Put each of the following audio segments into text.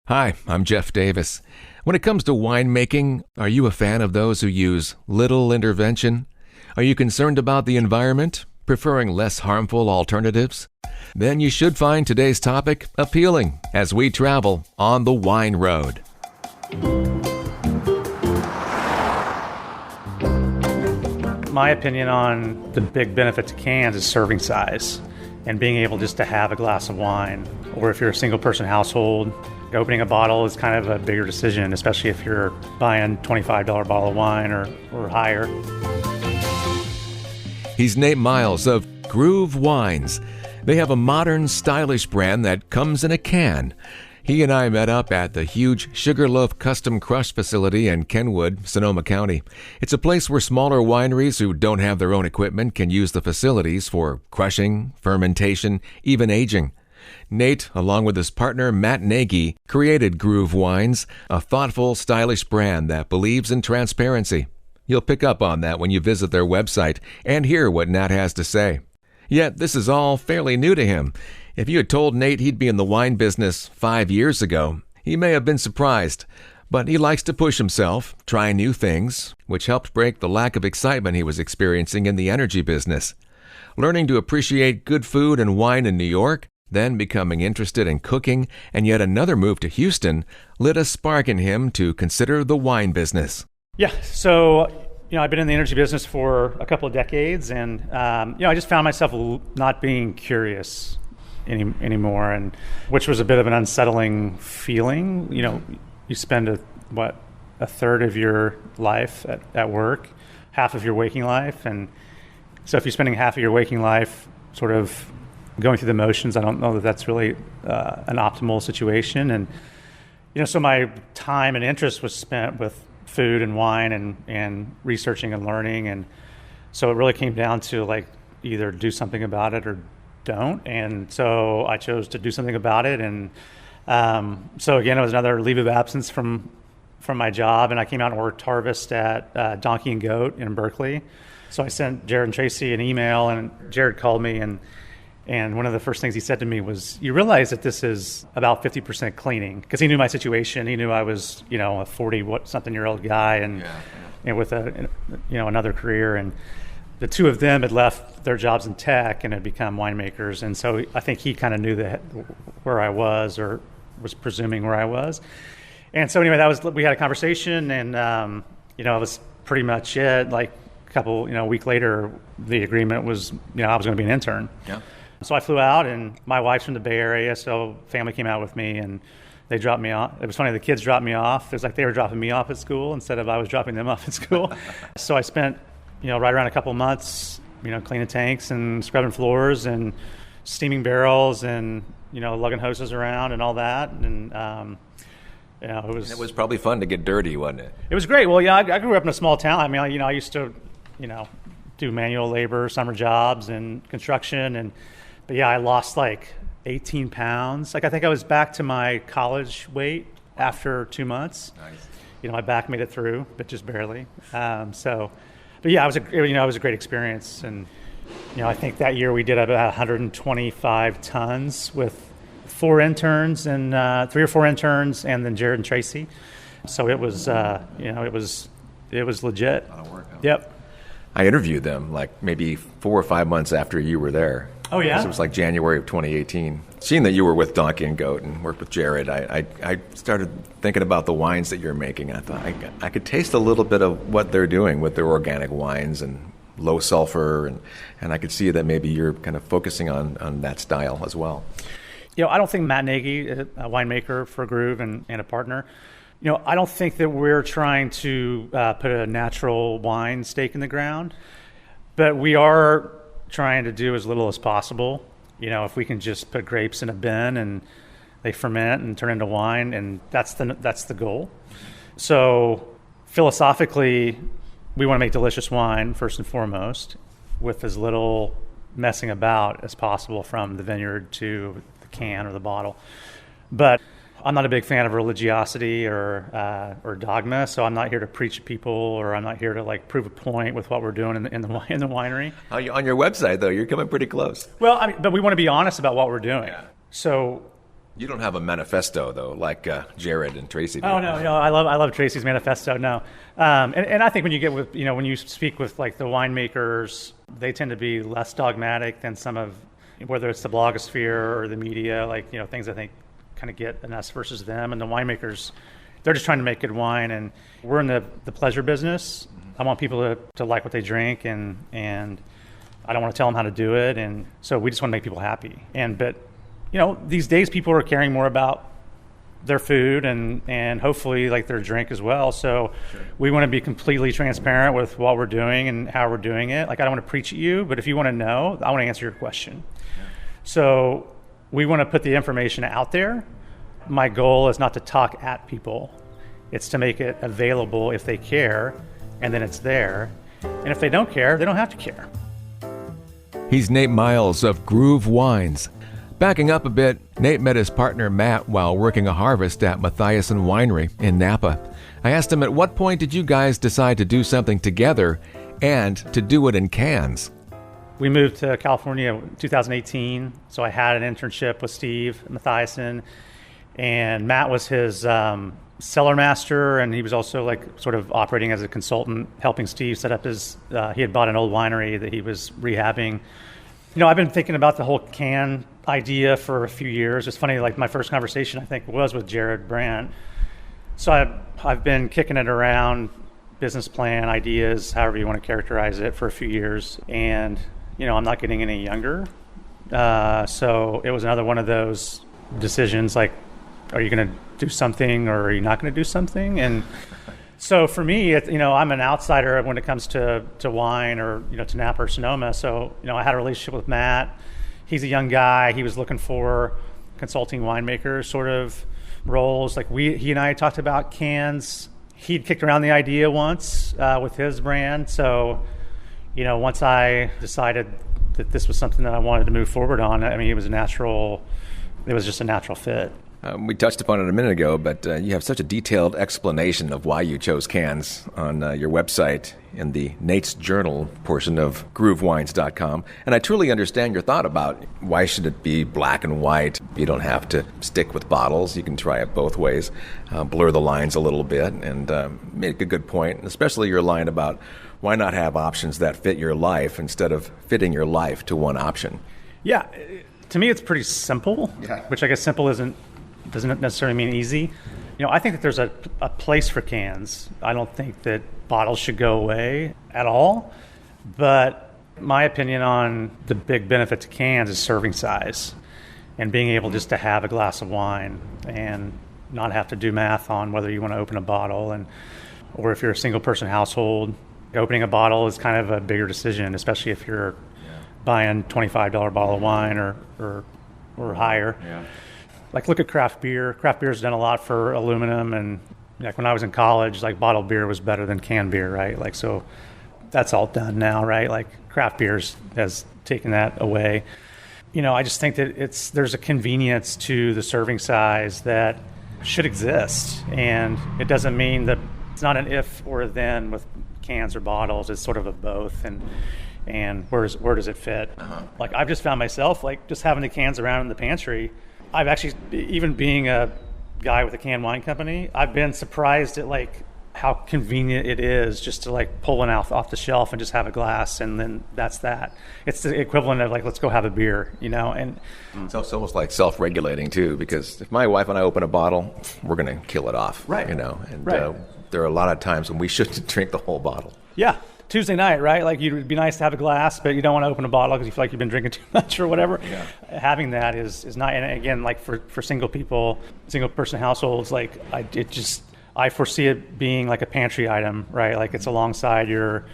Hi, I'm Jeff Davis. When it comes to winemaking, are you a fan of those who use little intervention? Are you concerned about the environment, preferring less harmful alternatives? Then you should find today's topic appealing as we travel on the wine road. My opinion on the big benefit to cans is serving size and being able just to have a glass of wine. Or if you're a single person household, opening a bottle is kind of a bigger decision, especially if you're buying $25 bottle of wine or higher. He's Nate Miles of Groove Wines. They have a modern, stylish brand that comes in a can. He and I met up at the huge Sugarloaf Custom Crush facility in Kenwood, Sonoma County. It's a place where smaller wineries who don't have their own equipment can use the facilities for crushing, fermentation, even aging. Nate, along with his partner Matt Nagy, created Groove Wines, a thoughtful, stylish brand that believes in transparency. You'll pick up on that when you visit their website and hear what Nat has to say. Yet this is all fairly new to him. If you had told Nate he'd be in the wine business 5 years ago, he may have been surprised. But he likes to push himself, try new things, which helped break the lack of excitement he was experiencing in the energy business. Learning to appreciate good food and wine in New York, then becoming interested in cooking, and yet another move to Houston, lit a spark in him to consider the wine business. Yeah, so I've been in the energy business for a couple of decades, and I just found myself not being curious anymore, and which was a bit of an unsettling feeling. You spend a third of your life at work, half of your waking life, and so if you're spending half of your waking life sort of going through the motions, I don't know that that's really an optimal situation. And so my time and interest was spent with food and wine and researching and learning, and so it really came down to either do something about it or don't. And so I chose to do something about it, and so again, it was another leave of absence from my job, and I came out and worked harvest at Donkey and Goat in Berkeley. So I sent Jared and Tracy an email, and Jared called me, and one of the first things he said to me was, "You realize that this is about 50% cleaning," because he knew my situation. He knew I was a 40-something-year-old guy and with another career, and the two of them had left their jobs in tech and had become winemakers, and so I think he kind of knew where I was, or was presuming where I was. And so anyway, we had a conversation, and it was pretty much it. Like a week later, the agreement was I was going to be an intern. Yeah. So I flew out, and my wife's from the Bay Area, so family came out with me, and they dropped me off. It was funny, the kids dropped me off. It was like they were dropping me off at school instead of I was dropping them off at school. So I spent, right around a couple of months, cleaning tanks and scrubbing floors and steaming barrels and, lugging hoses around and all that. And, it was probably fun to get dirty, wasn't it? It was great. Well, I grew up in a small town. I mean, I used to, do manual labor, summer jobs and construction, but I lost 18 pounds. I think I was back to my college weight after 2 months. Nice. My back made it through, but just barely. It was a great experience. And, I think that year we did about 125 tons with 4 interns and 3 or 4 interns, and then Jared and Tracy. So it was, it was legit. A lot of work, huh? Yep. I interviewed them maybe 4 or 5 months after you were there. Oh, yeah? So it was January of 2018. Seeing that you were with Donkey and Goat and worked with Jared, I started thinking about the wines that you're making. I thought I could taste a little bit of what they're doing with their organic wines and low sulfur, and I could see that maybe you're kind of focusing on that style as well. I don't think Matt Nagy, a winemaker for Groove and a partner, I don't think that we're trying to put a natural wine stake in the ground, but we are trying to do as little as possible. If we can just put grapes in a bin and they ferment and turn into wine, and that's the goal. So philosophically, we want to make delicious wine first and foremost, with as little messing about as possible from the vineyard to the can or the bottle. But I'm not a big fan of religiosity or dogma, so I'm not here to preach to people, or I'm not here to prove a point with what we're doing in the winery. On your website, though, you're coming pretty close. Well, but we want to be honest about what we're doing. Yeah. So You don't have a manifesto though, like Jared and Tracy. Oh no, I love Tracy's manifesto. No, and I think when you get with when you speak with like the winemakers, they tend to be less dogmatic than some of whether it's the blogosphere or the media, like things I think kind of get an us versus them, and the winemakers, they're just trying to make good wine, and we're in the pleasure business. I want people to like what they drink, and I don't want to tell them how to do it, and so we just want to make people happy. But these days people are caring more about their food and hopefully like their drink as well. So we want to be completely transparent with what we're doing and how we're doing it. Like I don't want to preach at you, but if you want to know, I want to answer your question. Yeah. So we want to put the information out there. My goal is not to talk at people. It's to make it available if they care, and then it's there. And if they don't care, they don't have to care. He's Nate Miles of Groove Wines. Backing up a bit, Nate met his partner Matt while working a harvest at Matthiasson Winery in Napa. I asked him, at what point did you guys decide to do something together and to do it in cans? We moved to California in 2018, so I had an internship with Steve at Matthiasson, and Matt was his cellar master, and he was also like sort of operating as a consultant, helping Steve set up his, he had bought an old winery that he was rehabbing. I've been thinking about the whole can idea for a few years. It's funny, like my first conversation I think was with Jared Brandt. So I've been kicking it around, business plan, ideas, however you want to characterize it, for a few years. And, I'm not getting any younger. So it was another one of those decisions, like, are you going to do something or are you not going to do something? And so for me, I'm an outsider when it comes to wine or, to Napa or Sonoma. So, I had a relationship with Matt. He's a young guy. He was looking for consulting winemakers sort of roles. Like he and I talked about cans. He'd kicked around the idea once with his brand. So, once I decided that this was something that I wanted to move forward on, it was just a natural fit. We touched upon it a minute ago, but you have such a detailed explanation of why you chose cans on your website in the Nate's Journal portion of groovewines.com. And I truly understand your thought about why should it be black and white. You don't have to stick with bottles. You can try it both ways, blur the lines a little bit, and make a good point, especially your line about why not have options that fit your life instead of fitting your life to one option. Yeah, to me it's pretty simple, which I guess simple doesn't necessarily mean easy. I think that there's a place for cans. I don't think that bottles should go away at all. But my opinion on the big benefit to cans is serving size and being able just to have a glass of wine and not have to do math on whether you want to open a bottle, or if you're a single person household, opening a bottle is kind of a bigger decision, especially if you're buying $25 bottle of wine or higher. Yeah. Like look at craft beer. Craft beer's done a lot for aluminum, and like when I was in college, like bottled beer was better than canned beer, right? Like so that's all done now, right? Like craft beers has taken that away. I just think that there's a convenience to the serving size that should exist, and it doesn't mean that it's not an if or a then with cans or bottles. It's sort of a both, and where does it fit? Like I've just found myself like just having the cans around in the pantry. I've actually, even being a guy with a canned wine company, I've been surprised at like how convenient it is just to like pull one out off the shelf and just have a glass, and then that's that. It's the equivalent of like, let's go have a beer, and it's almost like self-regulating too, because if my wife and I open a bottle, we're going to kill it off, right? Right. There are a lot of times when we shouldn't drink the whole bottle. Yeah. Tuesday night, right? Like it'd be nice to have a glass, but you don't want to open a bottle because you feel like you've been drinking too much or whatever. Yeah. Having that is not, and again, like for single people, single person households, like I foresee it being like a pantry item, right? Like it's alongside your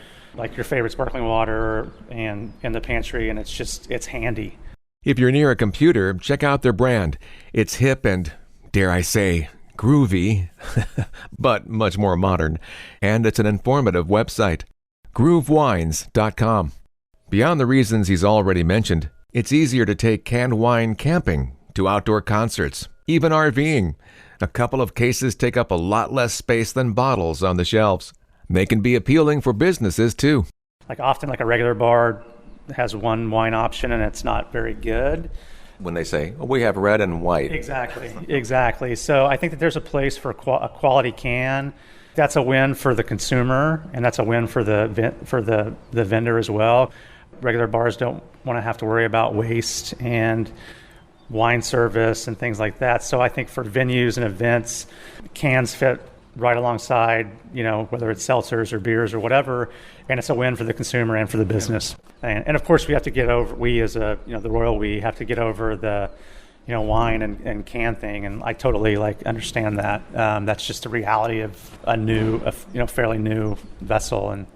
favorite sparkling water and in the pantry, and it's handy. If you're near a computer, check out their brand. It's hip and, dare I say, groovy, but much more modern, and it's an informative website. groovewines.com. Beyond the reasons he's already mentioned, it's easier to take canned wine camping, to outdoor concerts, even RVing. A couple of cases take up a lot less space than bottles on the shelves. They can be appealing for businesses too. Like often like a regular bar has one wine option and it's not very good. when they say, oh, we have red and white. Exactly. So I think that there's a place for a quality can. That's a win for the consumer, and that's a win for the vendor as well. Regular bars don't want to have to worry about waste and wine service and things like that. So I think for venues and events, cans fit right alongside, whether it's seltzers or beers or whatever, and it's a win for the consumer and for the business. And of course, we have to get over, we as the Royal, we have to get over the, wine and can thing. And I totally understand that. That's just the reality of a fairly new vessel. And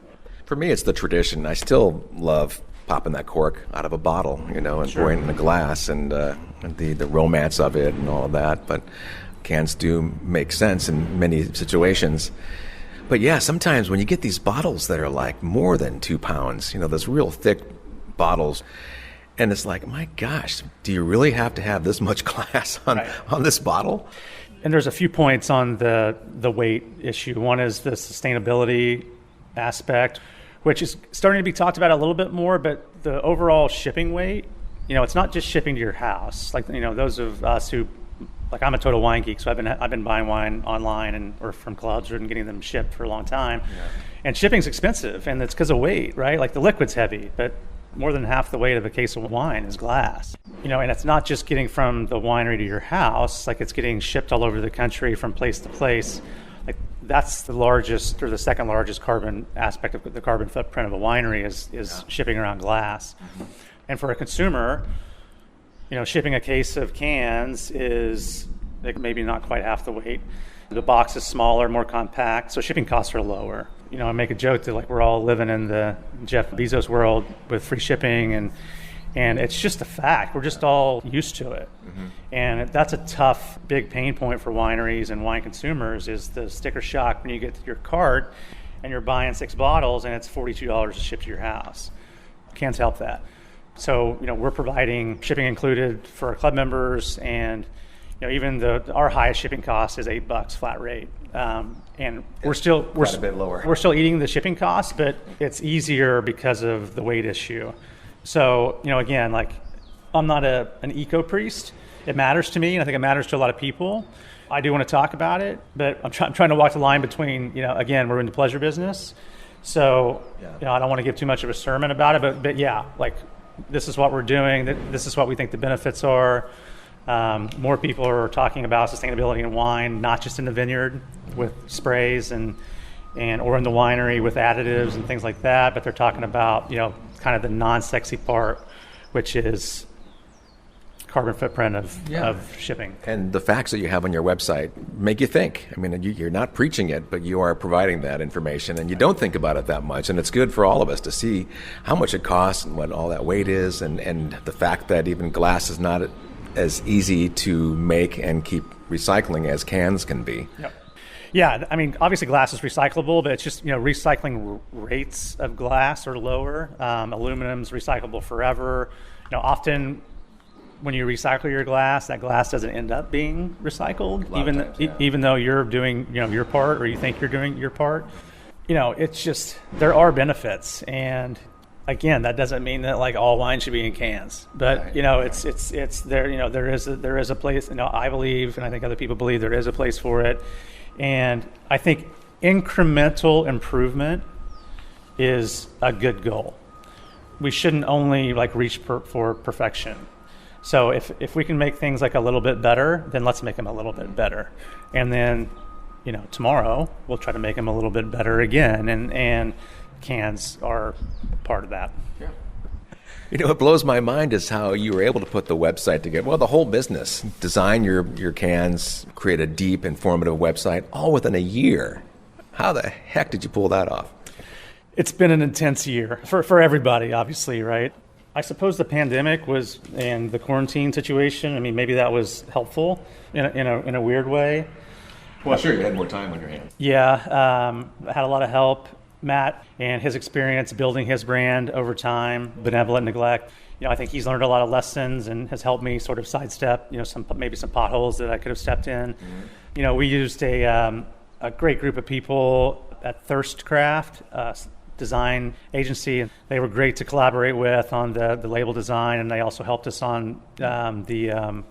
for me, it's the tradition. I still love popping that cork out of a bottle, and pouring it in a glass, and the romance of it and all of that. But cans do make sense in many situations. But yeah, sometimes when you get these bottles that are like more than 2 pounds, those real thick bottles, and it's like, my gosh, do you really have to have this much glass on this bottle? And there's a few points on the weight issue. One is the sustainability aspect, which is starting to be talked about a little bit more, but the overall shipping weight, it's not just shipping to your house. Those of us who, I'm a total wine geek, so I've been buying wine online or from clubs and getting them shipped for a long time. Yeah. And shipping's expensive, and it's because of weight, right? The liquid's heavy, but more than half the weight of a case of wine is glass. And it's not just getting from the winery to your house, it's getting shipped all over the country from place to place. That's the largest or the second largest carbon aspect of the carbon footprint of a winery is shipping around glass. Mm-hmm. And for a consumer, shipping a case of cans is maybe not quite half the weight. The box is smaller, more compact, so shipping costs are lower. I make a joke that we're all living in the Jeff Bezos world with free shipping, and it's just a fact. We're just all used to it. Mm-hmm. And that's a tough, big pain point for wineries and wine consumers is the sticker shock when you get to your cart and you're buying 6 bottles and it's $42 to ship to your house. Cans help that. So, we're providing shipping included for our club members, and even our highest shipping cost is $8 flat rate. And we're a bit lower. We're still eating the shipping costs, but it's easier because of the weight issue. So, again, I'm not an eco priest. It matters to me, and I think it matters to a lot of people. I do want to talk about it, but I'm trying to walk the line between, again, we're in the pleasure business. So, I don't want to give too much of a sermon about it, but yeah, this is what we're doing. This is what we think the benefits are. More people are talking about sustainability in wine, not just in the vineyard with sprays and or in the winery with additives and things like that, but they're talking about, kind of the non-sexy part, which is carbon footprint of shipping. And the facts that you have on your website make you think. I mean, you're not preaching it, but you are providing that information, and you don't think about it that much. And it's good for all of us to see how much it costs and what all that weight is, and the fact that even glass is not as easy to make and keep recycling as cans can be. Yep. Yeah, I mean, obviously glass is recyclable, but it's just, recycling rates of glass are lower. Aluminum's recyclable forever. Often when you recycle your glass, that glass doesn't end up being recycled, even though you're doing, your part, or you think you're doing your part. It's just, there are benefits, and again, that doesn't mean that all wine should be in cans, but it's there. There is a place. I believe, and I think other people believe, there is a place for it, and I think incremental improvement is a good goal. We shouldn't only reach for perfection. So if we can make things a little bit better, then let's make them a little bit better, and then tomorrow we'll try to make them a little bit better again, and cans are part of that. Yeah. What blows my mind is how you were able to put the website together. Well, the whole business, design your cans, create a deep, informative website, all within a year. How the heck did you pull that off? It's been an intense year for everybody, obviously, right? I suppose the pandemic and the quarantine situation, I mean, maybe that was helpful in a weird way. Well, sure, you had more time on your hands. Yeah, I had a lot of help. Matt and his experience building his brand over time, Benevolent Neglect. I think he's learned a lot of lessons and has helped me sort of sidestep, some potholes that I could have stepped in. Mm-hmm. We used a great group of people at Thirstcraft, design agency, and they were great to collaborate with on the label design, and they also helped us on the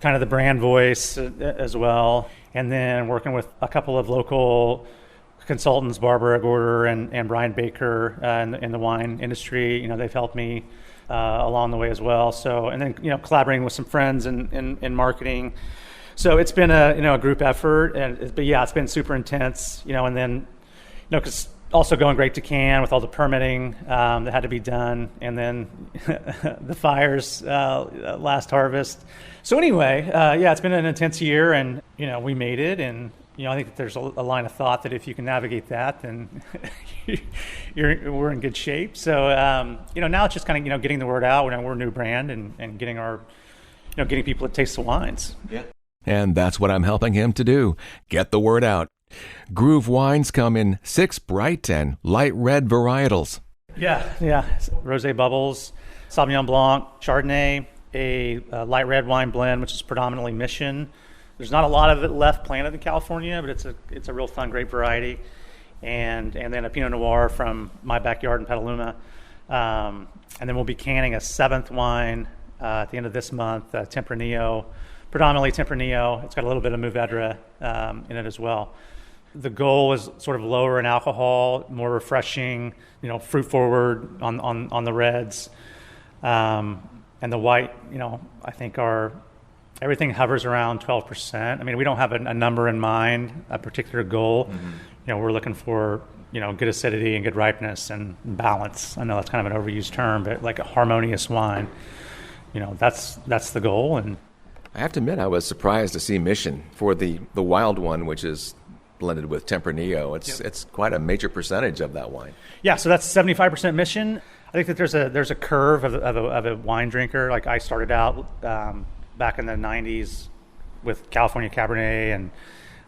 kind of the brand voice as well. And then working with a couple of local consultants, Barbara Gorder and Brian Baker in the wine industry. They've helped me along the way as well. So, and then collaborating with some friends in marketing. So it's been a group effort, but yeah, it's been super intense. And then because also going great to can with all the permitting that had to be done, and then the fires last harvest. So anyway, yeah, it's been an intense year, and we made it, and I think that there's a line of thought that if you can navigate that, then we're in good shape. So now it's just kind of getting the word out. We're a new brand, and getting our getting people to taste the wines. Yeah, and that's what I'm helping him to do: get the word out. Groove wines come in 6 bright and light red varietals. Yeah. Rosé bubbles, Sauvignon Blanc, Chardonnay, a light red wine blend, which is predominantly Mission. There's not a lot of it left planted in California, but it's a real fun grape variety. And then a Pinot Noir from my backyard in Petaluma. And then we'll be canning a 7th wine at the end of this month, Tempranillo, predominantly Tempranillo. It's got a little bit of Mourvedre in it as well. The goal is sort of lower in alcohol, more refreshing, fruit forward on the reds. And the white, I think everything hovers around 12%. I mean, we don't have a number in mind, a particular goal. Mm-hmm. We're looking for, good acidity and good ripeness and balance. I know that's kind of an overused term, but like a harmonious wine, that's the goal. And I have to admit, I was surprised to see Mission for the wild one, which is blended with Tempranillo. It's quite a major percentage of that wine. Yeah, so that's 75% Mission. I think that there's a curve of a wine drinker. Like I started out back in the 90s with California Cabernet and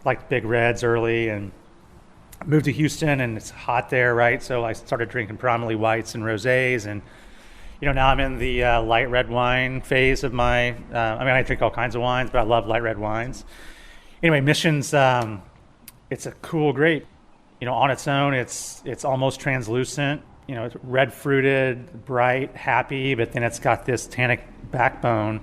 liked big reds early, and moved to Houston, and it's hot there, right? So I started drinking predominantly whites and rosés, and now I'm in the light red wine phase of my. I drink all kinds of wines, but I love light red wines. Anyway, Mission's it's a cool grape. On its own, it's almost translucent. It's red fruited, bright, happy, but then it's got this tannic backbone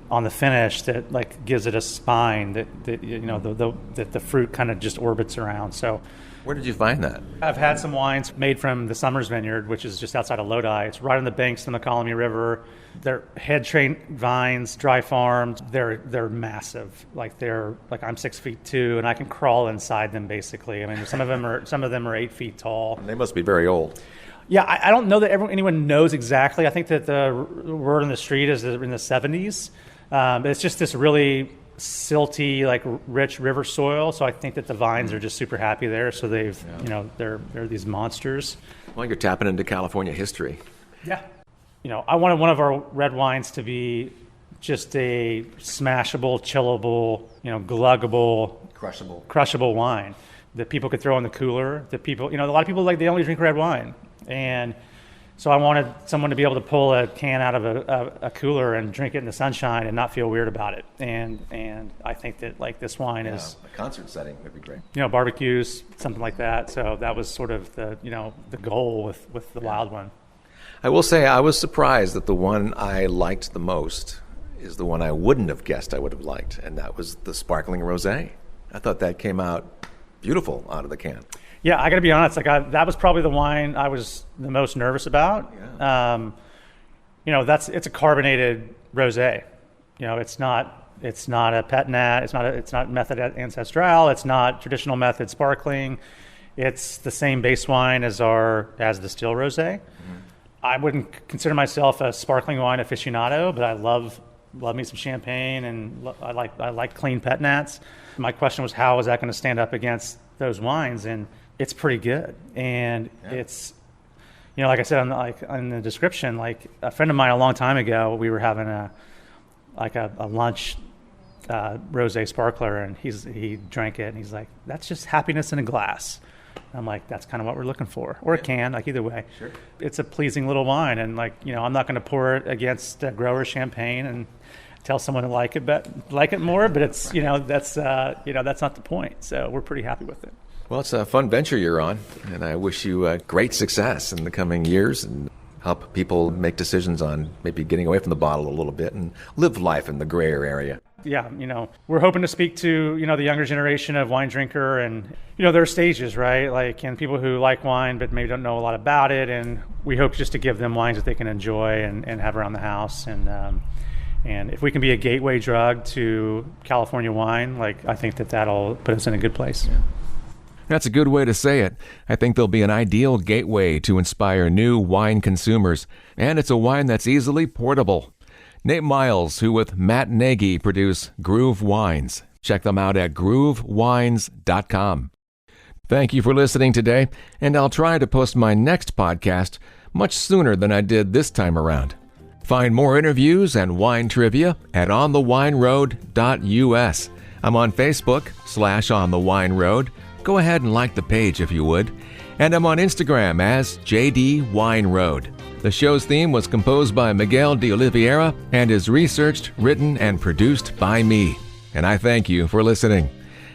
on the finish that like gives it a spine that the fruit kind of just orbits around. So, where did you find that? I've had some wines made from the Summers Vineyard, which is just outside of Lodi. It's right on the banks of the Mokelumne River. They're head trained vines, dry farmed. They're massive. Like I'm 6'2", and I can crawl inside them basically. I mean, some of them are 8 feet tall. And they must be very old. Yeah, I don't know that anyone knows exactly. I think that the word on the street is in the 70s. But it's just this really silty, like rich river soil. So I think that the vines are just super happy there. So they've, they're these monsters. Well, you're tapping into California history. Yeah. I wanted one of our red wines to be just a smashable, chillable, gluggable, crushable wine that people could throw in the cooler. That people, a lot of people they only drink red wine, and so I wanted someone to be able to pull a can out of a cooler and drink it in the sunshine and not feel weird about it. And I think that this wine is a concert setting would be great. Barbecues, something like that. So that was sort of the the goal with the wild one. I will say I was surprised that the one I liked the most is the one I wouldn't have guessed I would have liked, and that was the sparkling rosé. I thought that came out beautiful out of the can. Yeah, I got to be honest. That was probably the wine I was the most nervous about. Yeah. It's a carbonated rosé. It's not a pet nat. It's not method ancestral. It's not traditional method sparkling. It's the same base wine as the still rosé. Mm-hmm. I wouldn't consider myself a sparkling wine aficionado, but I love me some champagne, and I like clean pet nats. My question was, how is that going to stand up against those wines? And it's pretty good. And it's, like I said in the description, like a friend of mine a long time ago, we were having a lunch rosé sparkler, and he drank it, and he's like, that's just happiness in a glass. I'm like, that's kind of what we're looking for, or a can, either way. Sure. It's a pleasing little wine, and I'm not going to pour it against a grower champagne and tell someone to like it more, but it's that's not the point. So we're pretty happy with it. Well, it's a fun venture you're on, and I wish you great success in the coming years and help people make decisions on maybe getting away from the bottle a little bit and live life in the grayer area. Yeah, we're hoping to speak to, the younger generation of wine drinker and, there are stages, right? Like, and people who like wine but maybe don't know a lot about it. And we hope just to give them wines that they can enjoy and have around the house. And if we can be a gateway drug to California wine, I think that'll put us in a good place. Yeah. That's a good way to say it. I think they'll be an ideal gateway to inspire new wine consumers. And it's a wine that's easily portable. Nate Miles, who with Matt Nagy produce Groove Wines. Check them out at groovewines.com. Thank you for listening today, and I'll try to post my next podcast much sooner than I did this time around. Find more interviews and wine trivia at onthewineroad.us. I'm on Facebook /onthewineroad. Go ahead and like the page if you would. And I'm on Instagram as JD Wine Road. The show's theme was composed by Miguel de Oliveira and is researched, written, and produced by me. And I thank you for listening.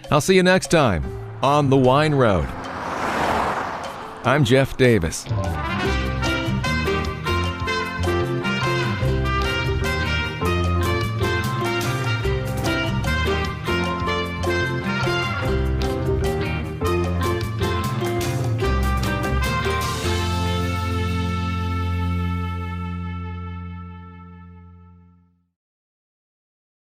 I'll see you next time on The Wine Road. I'm Jeff Davis.